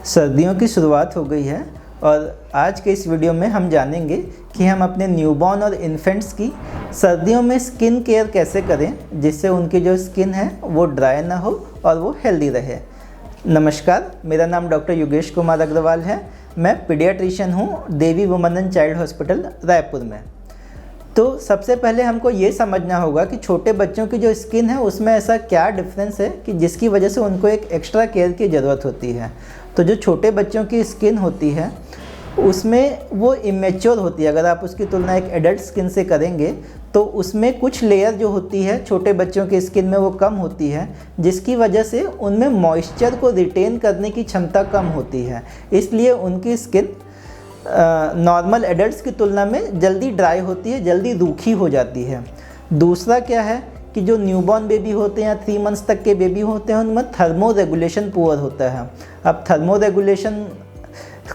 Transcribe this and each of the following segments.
सर्दियों की शुरुआत हो गई है और आज के इस वीडियो में हम जानेंगे कि हम अपने न्यूबॉर्न और इन्फेंट्स की सर्दियों में स्किन केयर कैसे करें जिससे उनकी जो स्किन है वो ड्राई ना हो और वो हेल्दी रहे। नमस्कार, मेरा नाम डॉक्टर योगेश कुमार अग्रवाल है। मैं पीडियाट्रिशियन हूँ Devi women and child hospital Raipur में। तो सबसे पहले हमको ये समझना होगा कि छोटे बच्चों की जो स्किन है उसमें ऐसा क्या डिफरेंस है कि जिसकी वजह से उनको एक एक्स्ट्रा केयर की ज़रूरत होती है। तो जो छोटे बच्चों की स्किन होती है उसमें वो इमेच्योर होती है। अगर आप उसकी तुलना एक एडल्ट स्किन से करेंगे तो उसमें कुछ लेयर जो होती है छोटे बच्चों की स्किन में वो कम होती है, जिसकी वजह से उनमें मॉइस्चर को रिटेन करने की क्षमता कम होती है। इसलिए उनकी स्किन नॉर्मल एडल्ट्स की तुलना में जल्दी ड्राई होती है, जल्दी रूखी हो जाती है। दूसरा क्या है कि जो न्यूबॉर्न बेबी होते हैं या 3 मंथ्स तक के बेबी होते हैं उनमें थर्मो रेगुलेशन पुअर होता है। अब थर्मो रेगुलेशन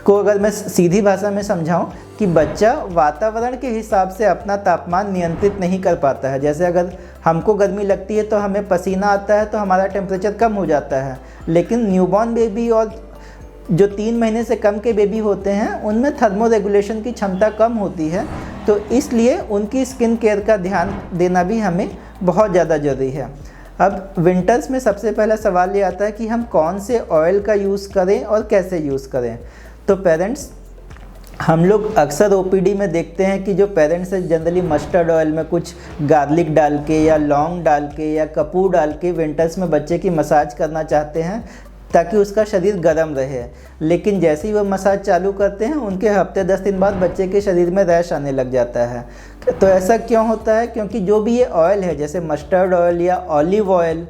को अगर मैं सीधी भाषा में समझाऊं कि बच्चा वातावरण के हिसाब से अपना तापमान नियंत्रित नहीं कर पाता है। जैसे अगर हमको गर्मी लगती है तो हमें पसीना आता है तो हमारा टेम्परेचर कम हो जाता है, लेकिन न्यूबॉर्न बेबी और जो 3 महीने से कम के बेबी होते हैं उनमें थर्मो रेगुलेशन की क्षमता कम होती है। तो इसलिए उनकी स्किन केयर का ध्यान देना भी हमें बहुत ज़्यादा ज़रूरी है। अब विंटर्स में सबसे पहला सवाल ये आता है कि हम कौन से ऑयल का यूज़ करें और कैसे यूज़ करें। तो पेरेंट्स, हम लोग अक्सर ओपीडी में देखते हैं कि जो पेरेंट्स है जनरली मस्टर्ड ऑयल में कुछ गार्लिक डाल के या लौंग डाल के या कपूर डाल के विंटर्स में बच्चे की मसाज करना चाहते हैं ताकि उसका शरीर गर्म रहे। लेकिन जैसे ही वो मसाज चालू करते हैं उनके हफ्ते 10 दिन बाद बच्चे के शरीर में रैश आने लग जाता है। तो ऐसा क्यों होता है? क्योंकि जो भी ये ऑयल है जैसे मस्टर्ड ऑयल या ऑलिव ऑयल,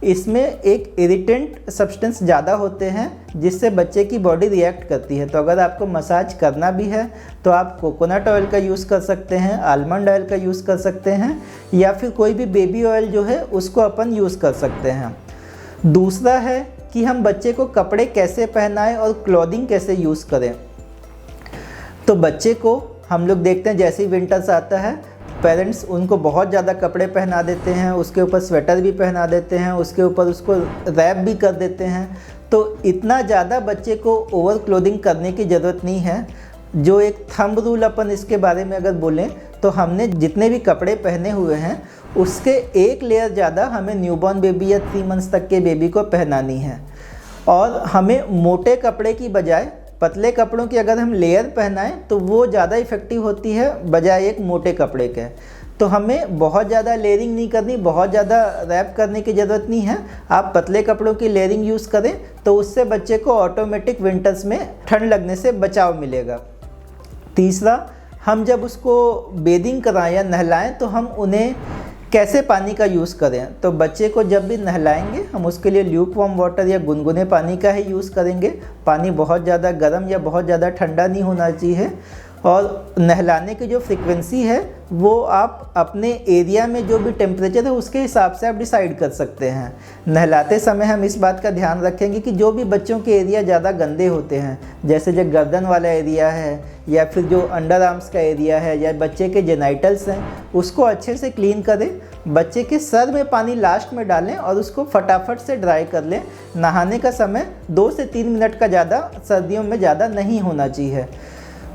इसमें एक इरिटेंट सब्सटेंस ज़्यादा होते हैं जिससे बच्चे की बॉडी रिएक्ट करती है। तो अगर आपको मसाज करना भी है तो आप कोकोनट ऑयल का यूज़ कर सकते हैं, आलमंड ऑयल का यूज़ कर सकते हैं, या फिर कोई भी बेबी ऑयल जो है उसको अपन यूज़ कर सकते हैं। दूसरा है कि हम बच्चे को कपड़े कैसे पहनाएं और क्लॉथिंग कैसे यूज़ करें। तो बच्चे को हम लोग देखते हैं जैसे ही विंटर्स आता है पेरेंट्स उनको बहुत ज़्यादा कपड़े पहना देते हैं, उसके ऊपर स्वेटर भी पहना देते हैं, उसके ऊपर उसको रैप भी कर देते हैं। तो इतना ज़्यादा बच्चे को ओवर क्लोथिंग करने की ज़रूरत नहीं है। जो एक थंब रूल अपन इसके बारे में अगर बोलें तो हमने जितने भी कपड़े पहने हुए हैं उसके एक लेयर ज़्यादा हमें न्यूबॉर्न बेबी या 3 मंथ्स तक के बेबी को पहनानी है। और हमें मोटे कपड़े की बजाय पतले कपड़ों की अगर हम लेयर पहनाएं तो वो ज़्यादा इफ़ेक्टिव होती है बजाय एक मोटे कपड़े के। तो हमें बहुत ज़्यादा लेयरिंग नहीं करनी, बहुत ज़्यादा रैप करने की ज़रूरत नहीं है। आप पतले कपड़ों की लेयरिंग यूज़ करें तो उससे बच्चे को ऑटोमेटिक विंटर्स में ठंड लगने से बचाव मिलेगा। तीसरा, हम जब उसको बेदिंग कराएं या नहलाएं तो हम उन्हें कैसे पानी का यूज़ करें। तो बच्चे को जब भी नहलाएंगे हम उसके लिए ल्यूक वार्म वाटर या गुनगुने पानी का ही यूज़ करेंगे। पानी बहुत ज़्यादा गर्म या बहुत ज़्यादा ठंडा नहीं होना चाहिए। और नहलाने की जो फ्रीक्वेंसी है वो आप अपने एरिया में जो भी टेम्परेचर है उसके हिसाब से आप डिसाइड कर सकते हैं। नहलाते समय हम इस बात का ध्यान रखेंगे कि जो भी बच्चों के एरिया ज़्यादा गंदे होते हैं, जैसे जो गर्दन वाला एरिया है या फिर जो अंडर आर्म्स का एरिया है या बच्चे के जेनाइटल्स हैं, उसको अच्छे से क्लीन करें। बच्चे के सर में पानी लास्ट में डालें और उसको फटाफट से ड्राई कर लें। नहाने का समय 2 से 3 मिनट का ज़्यादा सर्दियों में ज़्यादा नहीं होना चाहिए।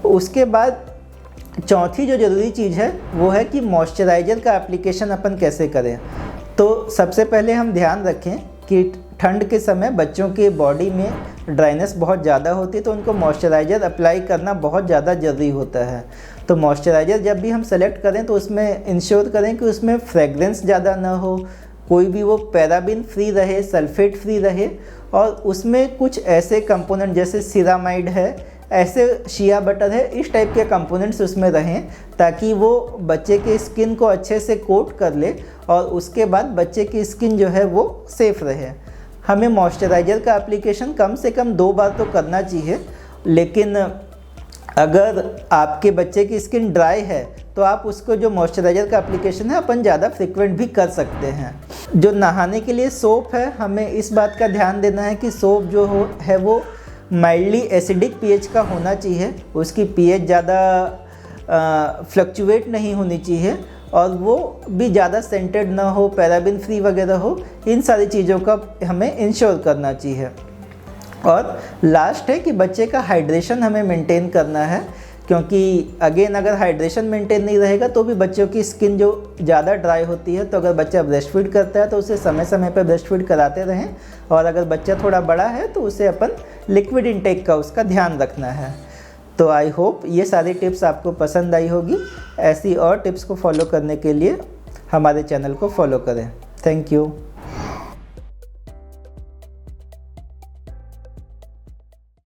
उसके बाद चौथी जो ज़रूरी चीज़ है वो है कि मॉइस्चराइज़र का एप्लीकेशन अपन कैसे करें। तो सबसे पहले हम ध्यान रखें कि ठंड के समय बच्चों के बॉडी में ड्राइनेस बहुत ज़्यादा होती है तो उनको मॉइस्चराइज़र अप्लाई करना बहुत ज़्यादा ज़रूरी होता है। तो मॉइस्चराइज़र जब भी हम सेलेक्ट करें तो उसमें इंश्योर करें कि उसमें फ्रेगरेंस ज़्यादा ना हो, कोई भी वो पैराबिन फ्री रहे, सल्फेट फ्री रहे, और उसमें कुछ ऐसे कंपोनेंट जैसे सिरामाइड है, ऐसे शिया बटर है, इस टाइप के कंपोनेंट्स उसमें रहें ताकि वो बच्चे के स्किन को अच्छे से कोट कर ले और उसके बाद बच्चे की स्किन जो है वो सेफ़ रहे। हमें मॉइस्चराइज़र का एप्लीकेशन कम से कम 2 बार तो करना चाहिए, लेकिन अगर आपके बच्चे की स्किन ड्राई है तो आप उसको जो मॉइस्चराइज़र का एप्लीकेशन है अपन ज़्यादा फ्रिक्वेंट भी कर सकते हैं। जो नहाने के लिए सोप है, हमें इस बात का ध्यान देना है कि सोप जो है वो माइल्डली एसिडिक पीएच का होना चाहिए। उसकी पीएच ज़्यादा फ्लक्चुएट नहीं होनी चाहिए और वो भी ज़्यादा सेंटेड ना हो, पैराबिन फ्री वगैरह हो। इन सारी चीज़ों का हमें इंश्योर करना चाहिए। और लास्ट है कि बच्चे का हाइड्रेशन हमें मेंटेन करना है, क्योंकि अगेन अगर हाइड्रेशन मेंटेन नहीं रहेगा तो भी बच्चों की स्किन जो ज़्यादा ड्राई होती है। तो अगर बच्चा ब्रेस्ट फीड करता है तो उसे समय समय पर ब्रेस्ट फीड कराते रहें, और अगर बच्चा थोड़ा बड़ा है तो उसे अपन लिक्विड इंटेक का उसका ध्यान रखना है। तो आई होप ये सारी टिप्स आपको पसंद आई होगी। ऐसी और टिप्स को फॉलो करने के लिए हमारे चैनल को फॉलो करें। Thank you.